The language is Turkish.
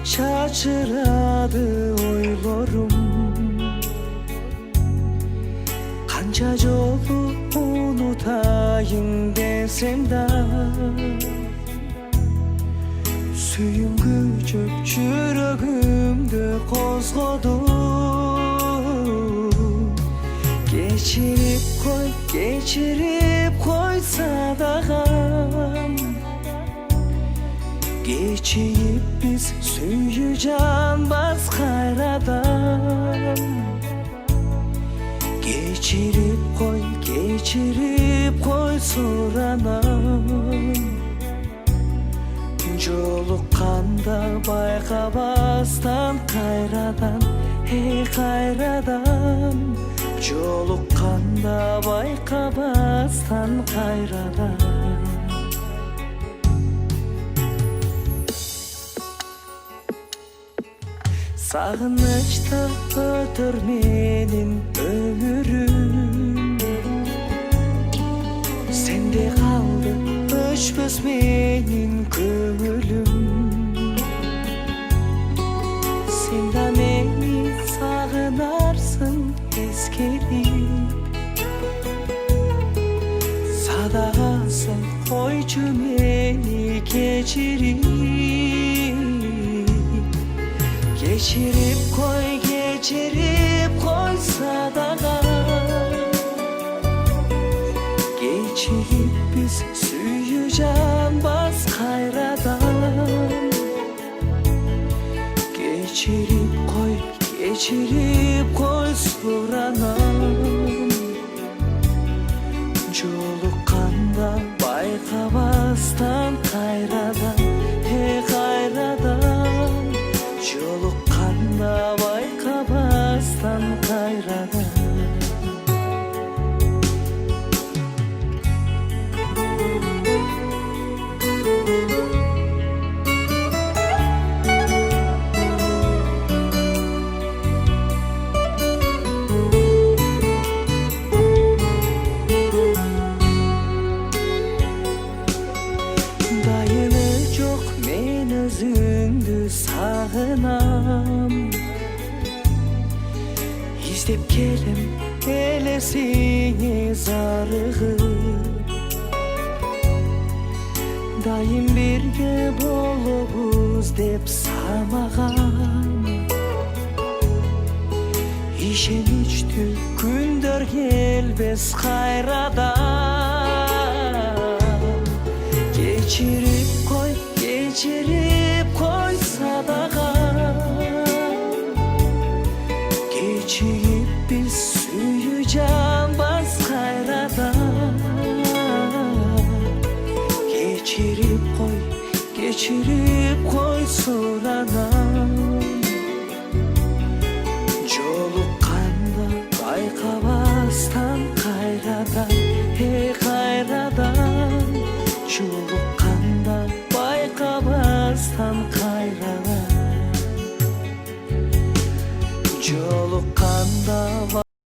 şaşıradı oylarım. Kança jolu unutayım desem de Süyüngücük çürögümdü kozgodu. Geçirip koy sadağam. Geçiyip biz süyü canbaz kayradan. Geçirip koy soranam. Jolukkanda bayqabastan kayradan, hey kayradan. Jolukkanda bayqabastan kayradan. Sağınışta ötür menin ömürüm. Sende kaldı öşmöz menin köngülüm. Sen de meni sağınarsın eskerip. Sadağasın koycu meni geçirip. Geçirip koy sadağa. Geçirip biz süyü canbaz kayradan. Geçirip koy soranam. Jolukkanda bayqabastan kayradan, hey kayradan. Jolukkanda bayqabastan kayradan. Dayını çok men özündü sağınam. İzdep kelim elesine zarıgıp. Dayım birge bolubuz dep samağam. İşen içtü gündör gelbes kayradan. Geçirip koy sadağa. Geçirip biz süyü canbaz kayradan. Geçirip koy soranam.